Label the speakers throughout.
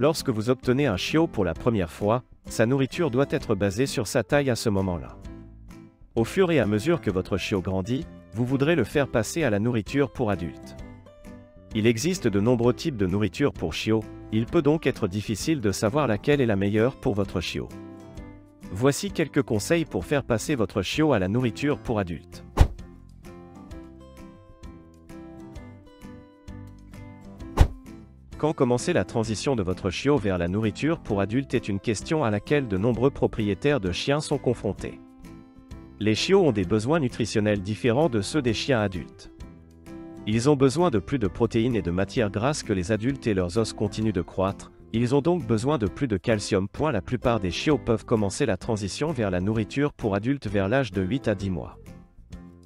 Speaker 1: Lorsque vous obtenez un chiot pour la première fois, sa nourriture doit être basée sur sa taille à ce moment-là. Au fur et à mesure que votre chiot grandit, vous voudrez le faire passer à la nourriture pour adulte. Il existe de nombreux types de nourriture pour chiots, il peut donc être difficile de savoir laquelle est la meilleure pour votre chiot. Voici quelques conseils pour faire passer votre chiot à la nourriture pour adulte. Quand commencer la transition de votre chiot vers la nourriture pour adulte est une question à laquelle de nombreux propriétaires de chiens sont confrontés. Les chiots ont des besoins nutritionnels différents de ceux des chiens adultes. Ils ont besoin de plus de protéines et de matières grasses que les adultes et leurs os continuent de croître, ils ont donc besoin de plus de calcium. La plupart des chiots peuvent commencer la transition vers la nourriture pour adultes vers l'âge de 8 à 10 mois.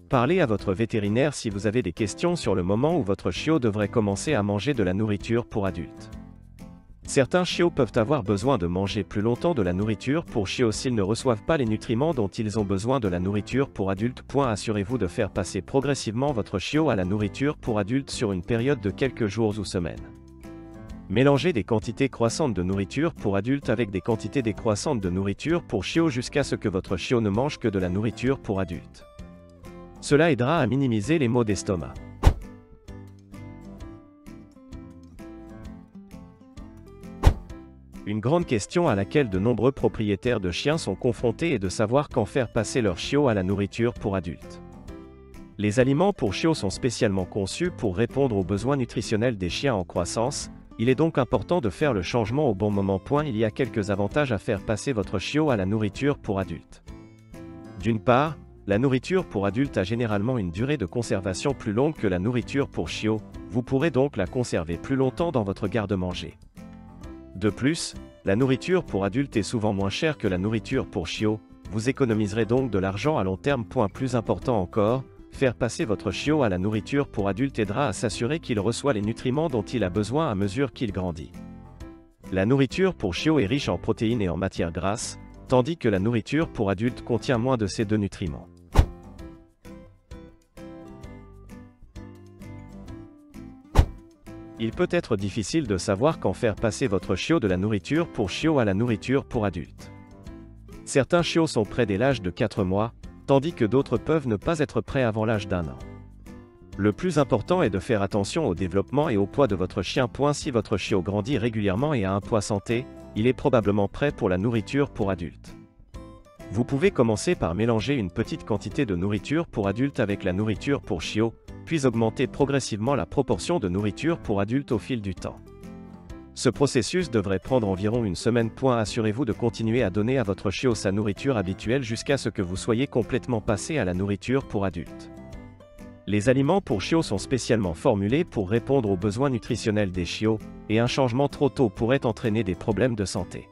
Speaker 1: Parlez à votre vétérinaire si vous avez des questions sur le moment où votre chiot devrait commencer à manger de la nourriture pour adultes. Certains chiots peuvent avoir besoin de manger plus longtemps de la nourriture pour chiots s'ils ne reçoivent pas les nutriments dont ils ont besoin de la nourriture pour adultes. Assurez-vous de faire passer progressivement votre chiot à la nourriture pour adultes sur une période de quelques jours ou semaines. Mélangez des quantités croissantes de nourriture pour adultes avec des quantités décroissantes de nourriture pour chiots jusqu'à ce que votre chiot ne mange que de la nourriture pour adultes. Cela aidera à minimiser les maux d'estomac. Une grande question à laquelle de nombreux propriétaires de chiens sont confrontés est de savoir quand faire passer leur chiot à la nourriture pour adultes. Les aliments pour chiots sont spécialement conçus pour répondre aux besoins nutritionnels des chiens en croissance, il est donc important de faire le changement au bon moment. Il y a quelques avantages à faire passer votre chiot à la nourriture pour adultes. D'une part, la nourriture pour adultes a généralement une durée de conservation plus longue que la nourriture pour chiots, vous pourrez donc la conserver plus longtemps dans votre garde-manger. De plus, la nourriture pour adultes est souvent moins chère que la nourriture pour chiots, vous économiserez donc de l'argent à long terme. Plus important encore, faire passer votre chiot à la nourriture pour adultes aidera à s'assurer qu'il reçoit les nutriments dont il a besoin à mesure qu'il grandit. La nourriture pour chiot est riche en protéines et en matières grasses, tandis que la nourriture pour adultes contient moins de ces deux nutriments. Il peut être difficile de savoir quand faire passer votre chiot de la nourriture pour chiot à la nourriture pour adultes. Certains chiots sont prêts dès l'âge de 4 mois, tandis que d'autres peuvent ne pas être prêts avant l'âge d'1 an. Le plus important est de faire attention au développement et au poids de votre chien. Si votre chiot grandit régulièrement et a un poids santé, il est probablement prêt pour la nourriture pour adultes. Vous pouvez commencer par mélanger une petite quantité de nourriture pour adultes avec la nourriture pour chiot, puis augmenter progressivement la proportion de nourriture pour adultes au fil du temps. Ce processus devrait prendre environ une semaine. Assurez-vous de continuer à donner à votre chiot sa nourriture habituelle jusqu'à ce que vous soyez complètement passé à la nourriture pour adultes. Les aliments pour chiots sont spécialement formulés pour répondre aux besoins nutritionnels des chiots, et un changement trop tôt pourrait entraîner des problèmes de santé.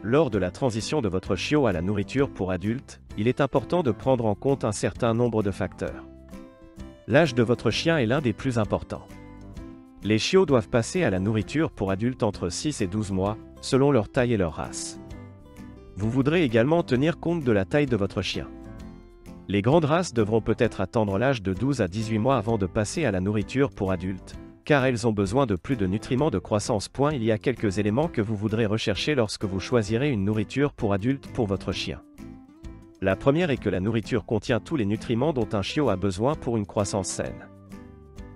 Speaker 1: Lors de la transition de votre chiot à la nourriture pour adultes, il est important de prendre en compte un certain nombre de facteurs. L'âge de votre chien est l'un des plus importants. Les chiots doivent passer à la nourriture pour adultes entre 6 et 12 mois, selon leur taille et leur race. Vous voudrez également tenir compte de la taille de votre chien. Les grandes races devront peut-être attendre l'âge de 12 à 18 mois avant de passer à la nourriture pour adultes, car elles ont besoin de plus de nutriments de croissance. Il y a quelques éléments que vous voudrez rechercher lorsque vous choisirez une nourriture pour adultes pour votre chien. La première est que la nourriture contient tous les nutriments dont un chiot a besoin pour une croissance saine.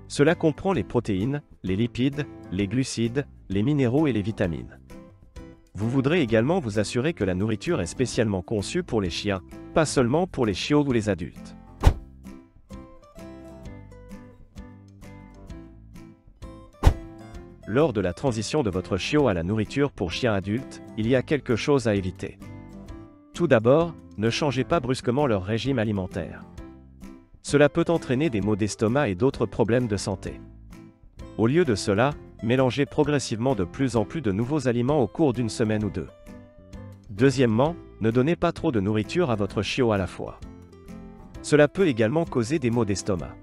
Speaker 1: Cela comprend les protéines, les lipides, les glucides, les minéraux et les vitamines. Vous voudrez également vous assurer que la nourriture est spécialement conçue pour les chiens, pas seulement pour les chiots ou les adultes. Lors de la transition de votre chiot à la nourriture pour chien adulte, il y a quelque chose à éviter. Tout d'abord, ne changez pas brusquement leur régime alimentaire. Cela peut entraîner des maux d'estomac et d'autres problèmes de santé. Au lieu de cela, mélangez progressivement de plus en plus de nouveaux aliments au cours d'une semaine ou deux. Deuxièmement, ne donnez pas trop de nourriture à votre chiot à la fois. Cela peut également causer des maux d'estomac.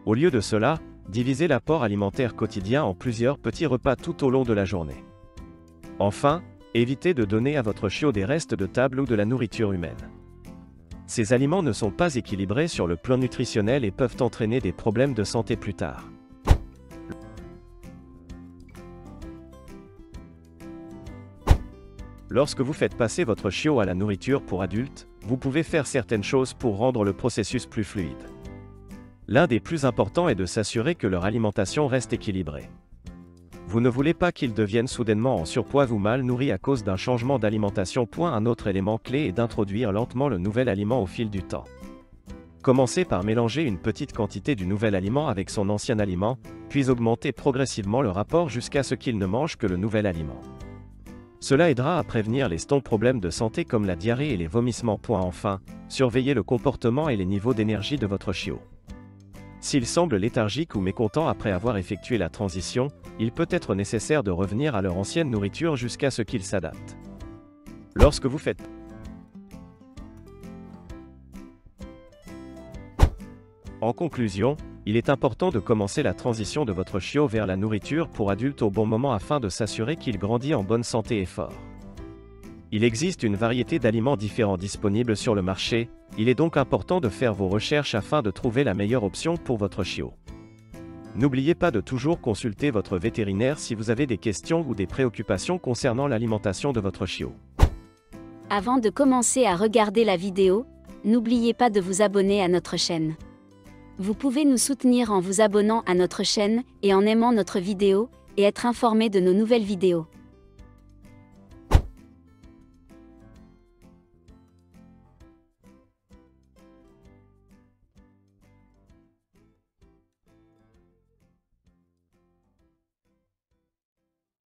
Speaker 1: Au lieu de cela, divisez l'apport alimentaire quotidien en plusieurs petits repas tout au long de la journée. Enfin, évitez de donner à votre chiot des restes de table ou de la nourriture humaine. Ces aliments ne sont pas équilibrés sur le plan nutritionnel et peuvent entraîner des problèmes de santé plus tard. Lorsque vous faites passer votre chiot à la nourriture pour adulte, vous pouvez faire certaines choses pour rendre le processus plus fluide. L'un des plus importants est de s'assurer que leur alimentation reste équilibrée. Vous ne voulez pas qu'ils deviennent soudainement en surpoids ou mal nourris à cause d'un changement d'alimentation. Un autre élément clé est d'introduire lentement le nouvel aliment au fil du temps. Commencez par mélanger une petite quantité du nouvel aliment avec son ancien aliment, puis augmentez progressivement le rapport jusqu'à ce qu'il ne mange que le nouvel aliment. Cela aidera à prévenir les problèmes de santé comme la diarrhée et les vomissements. Enfin, surveillez le comportement et les niveaux d'énergie de votre chiot. S'il semble léthargique ou mécontent après avoir effectué la transition, il peut être nécessaire de revenir à leur ancienne nourriture jusqu'à ce qu'ils s'adaptent. Lorsque vous faites En conclusion, il est important de commencer la transition de votre chiot vers la nourriture pour adulte au bon moment afin de s'assurer qu'il grandit en bonne santé et fort. Il existe une variété d'aliments différents disponibles sur le marché, il est donc important de faire vos recherches afin de trouver la meilleure option pour votre chiot. N'oubliez pas de toujours consulter votre vétérinaire si vous avez des questions ou des préoccupations concernant l'alimentation de votre chiot.
Speaker 2: Avant de commencer à regarder la vidéo, n'oubliez pas de vous abonner à notre chaîne. Vous pouvez nous soutenir en vous abonnant à notre chaîne et en aimant notre vidéo, et être informé de nos nouvelles vidéos.